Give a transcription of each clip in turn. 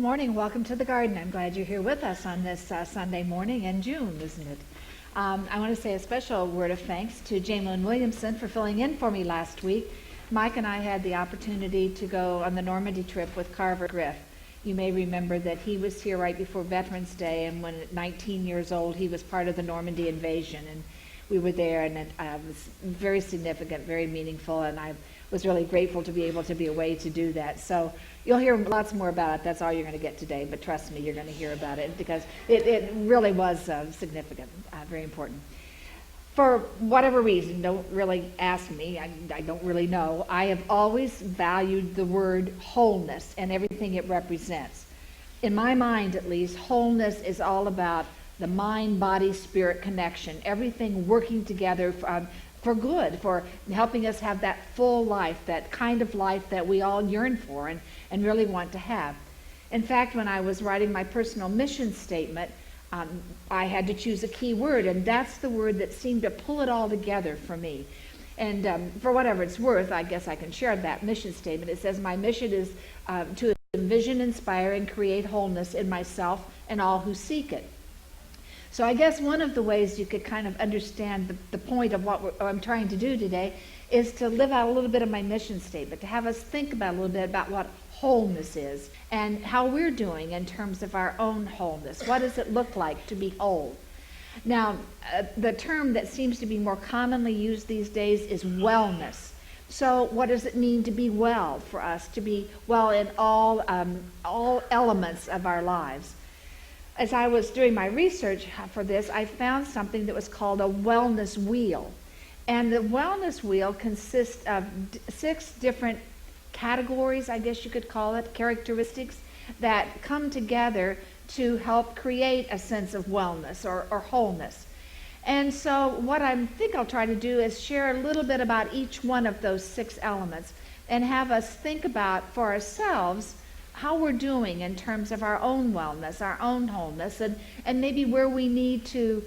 Good morning. Welcome to the garden. I'm glad you're here with us on this Sunday morning in June, isn't it? I want to say a special word of thanks to Jamelyn Williamson for filling in for me last week. Mike and I had the opportunity to go on the Normandy trip with Carver Griff. You may remember that he was here right before Veterans Day, and when at 19 years old, he was part of the Normandy invasion, and we were there, and it was very significant, very meaningful, and I was really grateful to be able to be away to do that. So you'll hear lots more about it. That's all you're going to get today, but trust me, you're going to hear about it because it really was significant, very important. For whatever reason, don't really ask me, I don't really know, I have always valued the word wholeness and everything it represents. In my mind, at least, wholeness is all about the mind, body, spirit connection, everything working together for good, for helping us have that full life, that kind of life that we all yearn for and really want to have. In fact, when I was writing my personal mission statement, I had to choose a key word, and that's the word that seemed to pull it all together for me. And for whatever it's worth, I guess I can share that mission statement. It says, my mission is to envision, inspire, and create wholeness in myself and all who seek it. So I guess one of the ways you could kind of understand the point of what I'm trying to do today is to live out a little bit of my mission statement, to have us think about a little bit about what wholeness is and how we're doing in terms of our own wholeness. What does it look like to be whole? Now, the term that seems to be more commonly used these days is wellness. So what does it mean to be well for us, to be well in all elements of our lives? As I was doing my research for this, I found something that was called a wellness wheel. And the wellness wheel consists of 6 different categories, I guess you could call it, characteristics that come together to help create a sense of wellness or wholeness. And so what I think I'll try to do is share a little bit about each one of those 6 elements and have us think about for ourselves how we're doing in terms of our own wellness, our own wholeness, and maybe where we need to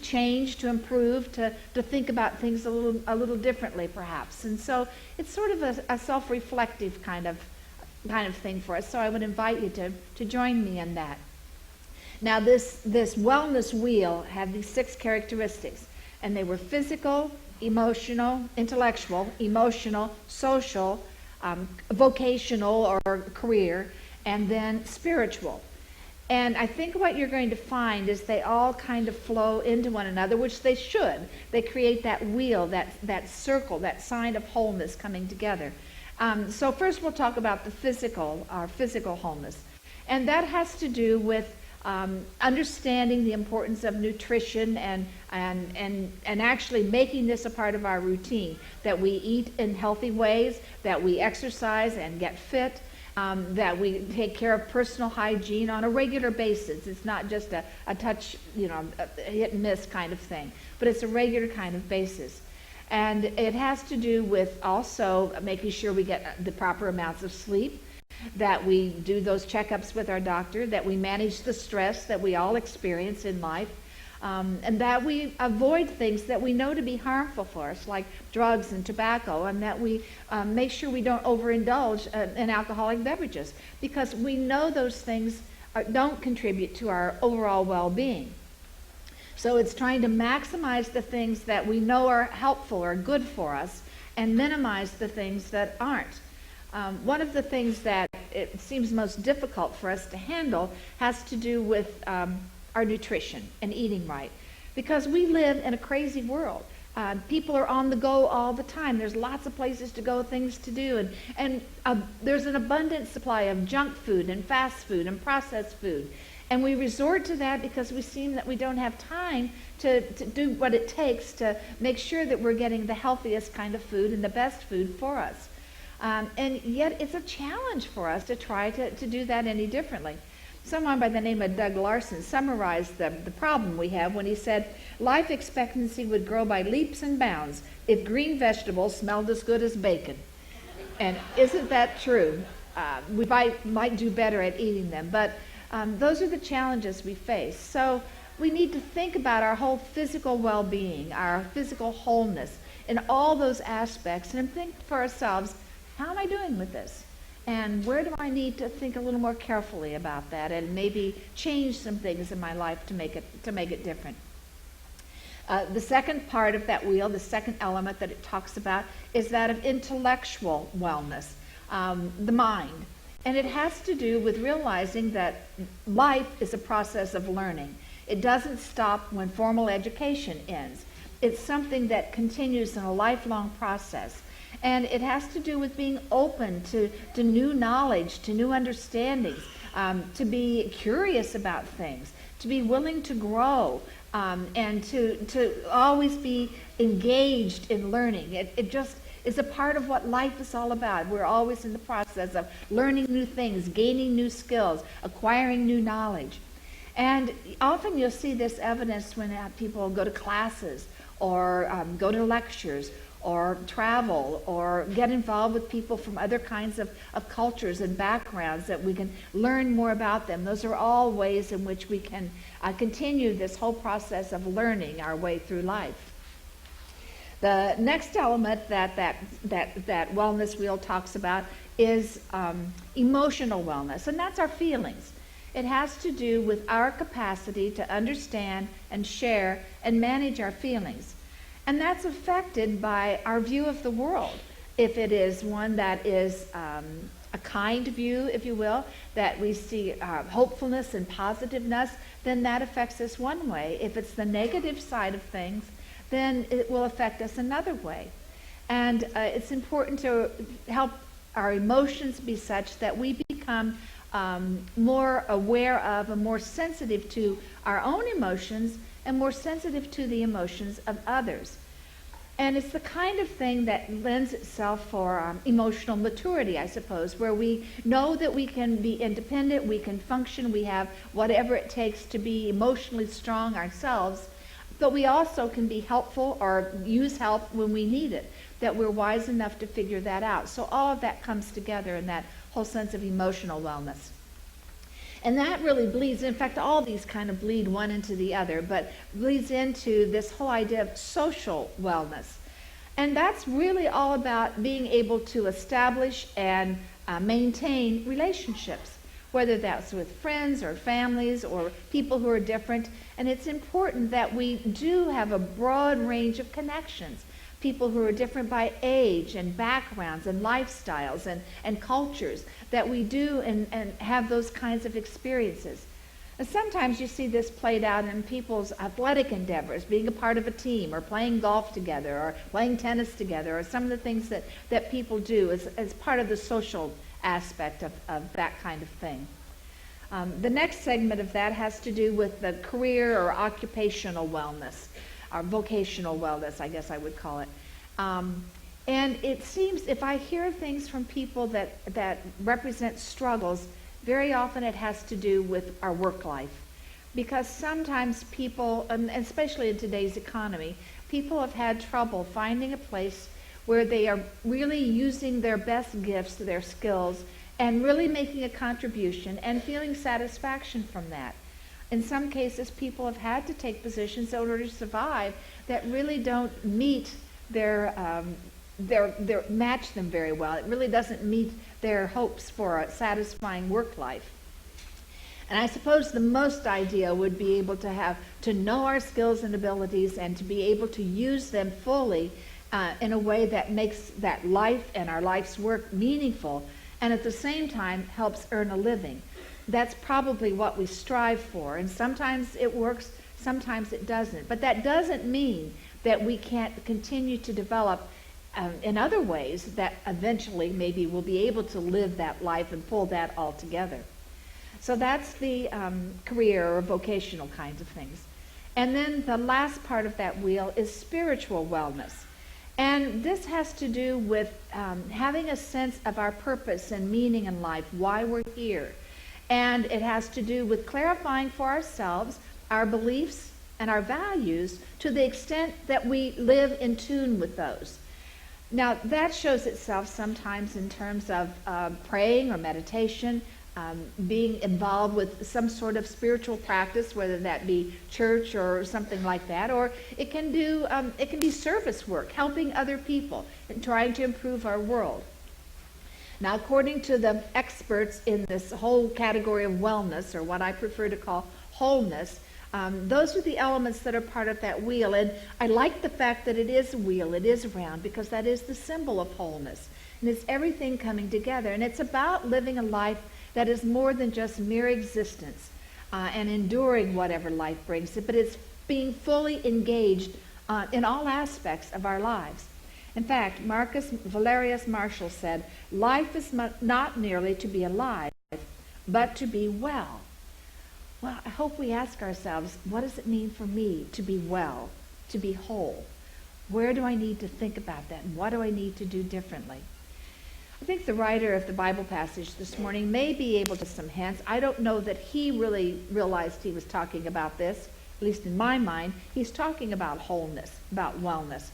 change, to improve, to think about things a little differently, perhaps. And so it's sort of a self-reflective kind of thing for us. So I would invite you to join me in that. Now, this wellness wheel had these 6 characteristics, and they were physical, emotional, intellectual, emotional, social, vocational or career, and then spiritual. And I think what you're going to find is they all kind of flow into one another, which they should. They create that wheel, that circle, that sign of wholeness coming together. So first we'll talk about our physical wholeness. And that has to do with understanding the importance of nutrition and actually making this a part of our routine, that we eat in healthy ways, that we exercise and get fit, that we take care of personal hygiene on a regular basis. It's not just a touch, a hit and miss kind of thing, but it's a regular kind of basis. And it has to do with also making sure we get the proper amounts of sleep, that we do those checkups with our doctor, that we manage the stress that we all experience in life, and that we avoid things that we know to be harmful for us, like drugs and tobacco, and that we make sure we don't overindulge in alcoholic beverages, because we know those things don't contribute to our overall well-being. So it's trying to maximize the things that we know are helpful or good for us and minimize the things that aren't. One of the things that it seems most difficult for us to handle has to do with our nutrition and eating right, because we live in a crazy world. People are on the go all the time. There's lots of places to go, things to do, and there's an abundant supply of junk food and fast food and processed food. And we resort to that because we seem that we don't have time to do what it takes to make sure that we're getting the healthiest kind of food and the best food for us. And yet it's a challenge for us to try to do that any differently. Someone by the name of Doug Larson summarized the problem we have when he said, life expectancy would grow by leaps and bounds if green vegetables smelled as good as bacon. And isn't that true? We might do better at eating them, but those are the challenges we face. So we need to think about our whole physical well-being, our physical wholeness in all those aspects, and think for ourselves, how am I doing with this? And where do I need to think a little more carefully about that and maybe change some things in my life to make it different? The second part of that wheel, the second element that it talks about, is that of intellectual wellness, the mind. And it has to do with realizing that life is a process of learning. It doesn't stop when formal education ends. It's something that continues in a lifelong process. And it has to do with being open to new knowledge, to new understandings, to be curious about things, to be willing to grow, and to always be engaged in learning. It just is a part of what life is all about. We're always in the process of learning new things, gaining new skills, acquiring new knowledge. And often you'll see this evidence when people go to classes or go to lectures or travel or get involved with people from other kinds of cultures and backgrounds that we can learn more about them. Those are all ways in which we can continue this whole process of learning our way through life. The next element that wellness wheel talks about is emotional wellness, and that's our feelings. It has to do with our capacity to understand and share and manage our feelings. And that's affected by our view of the world. If it is one that is a kind view, if you will, that we see hopefulness and positiveness, then that affects us one way. If it's the negative side of things, then it will affect us another way. And it's important to help our emotions be such that we become more aware of and more sensitive to our own emotions and more sensitive to the emotions of others. And it's the kind of thing that lends itself for emotional maturity, I suppose, where we know that we can be independent, we can function, we have whatever it takes to be emotionally strong ourselves, but we also can be helpful or use help when we need it, that we're wise enough to figure that out. So all of that comes together in that whole sense of emotional wellness. And that really bleeds, in fact, all these kind of bleed one into the other, but bleeds into this whole idea of social wellness. And that's really all about being able to establish and maintain relationships, whether that's with friends or families or people who are different. And it's important that we do have a broad range of connections. People who are different by age and backgrounds and lifestyles and cultures, that we do and have those kinds of experiences. And sometimes you see this played out in people's athletic endeavors, being a part of a team or playing golf together or playing tennis together, or some of the things that people do as part of the social aspect of that kind of thing. The next segment of that has to do with the career or occupational wellness, or vocational wellness, I guess I would call it. And it seems, if I hear things from people that represent struggles, very often it has to do with our work life. Because sometimes people, and especially in today's economy, people have had trouble finding a place where they are really using their best gifts, their skills, and really making a contribution and feeling satisfaction from that. In some cases, people have had to take positions in order to survive that really don't meet match them very well. It really doesn't meet their hopes for a satisfying work life. And I suppose the most ideal would be able to know our skills and abilities and to be able to use them fully in a way that makes that life and our life's work meaningful, and at the same time helps earn a living. That's probably what we strive for, and sometimes it works, sometimes it doesn't. But that doesn't mean that we can't continue to develop in other ways that eventually maybe we'll be able to live that life and pull that all together. So that's the career or vocational kinds of things. And then the last part of that wheel is spiritual wellness. And this has to do with having a sense of our purpose and meaning in life, why we're here. And it has to do with clarifying for ourselves our beliefs and our values to the extent that we live in tune with those. Now, that shows itself sometimes in terms of praying or meditation, being involved with some sort of spiritual practice, whether that be church or something like that, or it can be service work, helping other people and trying to improve our world. Now, according to the experts in this whole category of wellness, or what I prefer to call wholeness, those are the elements that are part of that wheel. And I like the fact that it is a wheel, it is round, because that is the symbol of wholeness. And it's everything coming together. And it's about living a life that is more than just mere existence and enduring whatever life brings it, but it's being fully engaged in all aspects of our lives. In fact, Marcus Valerius Martial said, "Life is not merely to be alive, but to be well." Well, I hope we ask ourselves, what does it mean for me to be well, to be whole? Where do I need to think about that, and what do I need to do differently? I think the writer of the Bible passage this morning may be able to some hints. I don't know that he really realized he was talking about this, at least in my mind. He's talking about wholeness, about wellness.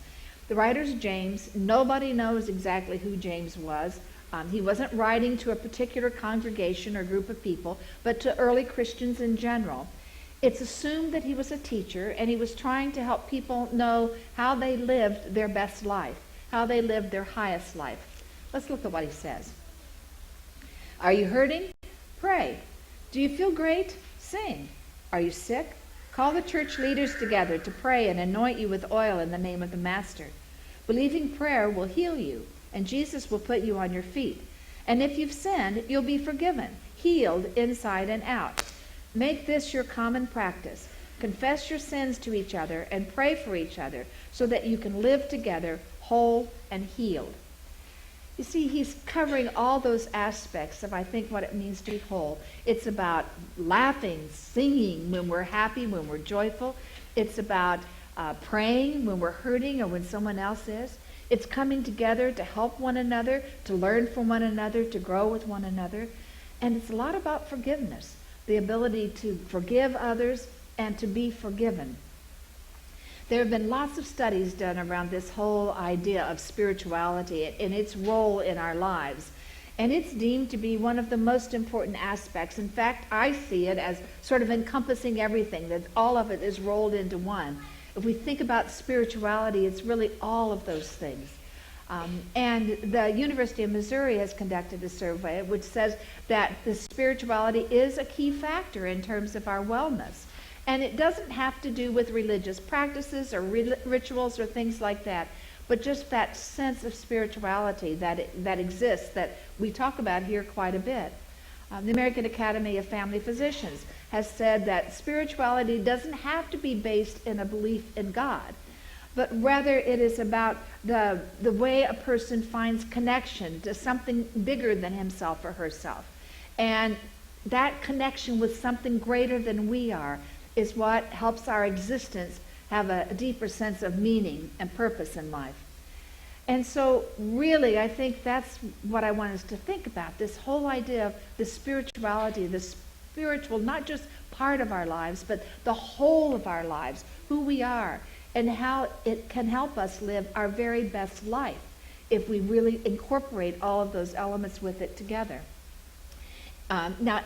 The writer's James. Nobody knows exactly who James was. He wasn't writing to a particular congregation or group of people, but to early Christians in general. It's assumed that he was a teacher, and he was trying to help people know how they lived their best life, how they lived their highest life. Let's look at what he says. Are you hurting? Pray. Do you feel great? Sing. Are you sick? Call the church leaders together to pray and anoint you with oil in the name of the Master. Believing prayer will heal you, and Jesus will put you on your feet. And if you've sinned, you'll be forgiven, healed inside and out. Make this your common practice. Confess your sins to each other and pray for each other so that you can live together whole and healed. You see, he's covering all those aspects of, I think, what it means to be whole. It's about laughing, singing when we're happy, when we're joyful. It's about praying when we're hurting or when someone else is. It's coming together to help one another, to learn from one another, to grow with one another. And it's a lot about forgiveness, the ability to forgive others and to be forgiven. There have been lots of studies done around this whole idea of spirituality and its role in our lives. And it's deemed to be one of the most important aspects. In fact, I see it as sort of encompassing everything, that all of it is rolled into one. If we think about spirituality, it's really all of those things. And the University of Missouri has conducted a survey which says that the spirituality is a key factor in terms of our wellness. And it doesn't have to do with religious practices or rituals or things like that, but just that sense of spirituality that exists, that we talk about here quite a bit. The American Academy of Family Physicians has said that spirituality doesn't have to be based in a belief in God, but rather it is about the way a person finds connection to something bigger than himself or herself. And that connection with something greater than we are is what helps our existence have a deeper sense of meaning and purpose in life. And so really, I think that's what I want us to think about, this whole idea of the spirituality, the spiritual, not just part of our lives, but the whole of our lives, who we are, and how it can help us live our very best life if we really incorporate all of those elements with it together. Now,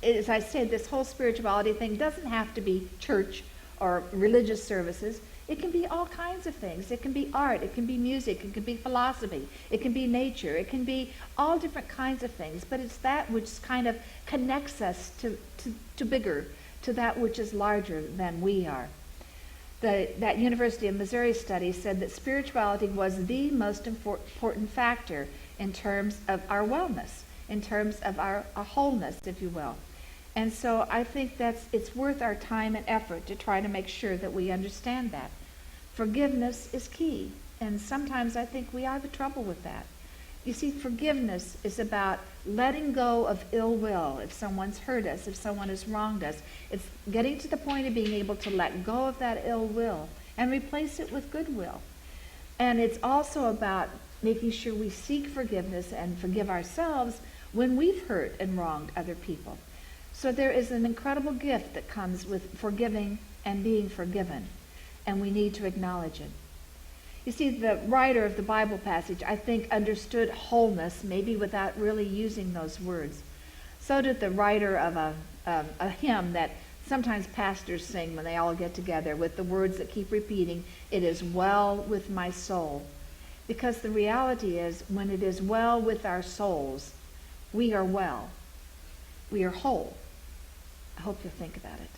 as I said, this whole spirituality thing doesn't have to be church or religious services. It can be all kinds of things. It can be art, it can be music, it can be philosophy, it can be nature, it can be all different kinds of things, but it's that which kind of connects us to bigger, to that which is larger than we are. That University of Missouri study said that spirituality was the most important factor in terms of our wellness, in terms of our wholeness, if you will. And so I think it's worth our time and effort to try to make sure that we understand that. Forgiveness is key, and sometimes I think we have trouble with that. You see, forgiveness is about letting go of ill will if someone's hurt us, if someone has wronged us. It's getting to the point of being able to let go of that ill will and replace it with goodwill. And it's also about making sure we seek forgiveness and forgive ourselves when we've hurt and wronged other people. So there is an incredible gift that comes with forgiving and being forgiven, and we need to acknowledge it. You see, the writer of the Bible passage, I think, understood wholeness, maybe without really using those words. So did the writer of a hymn that sometimes pastors sing when they all get together with the words that keep repeating, "It is well with my soul." Because the reality is, when it is well with our souls, we are well. We are whole. I hope you'll think about it.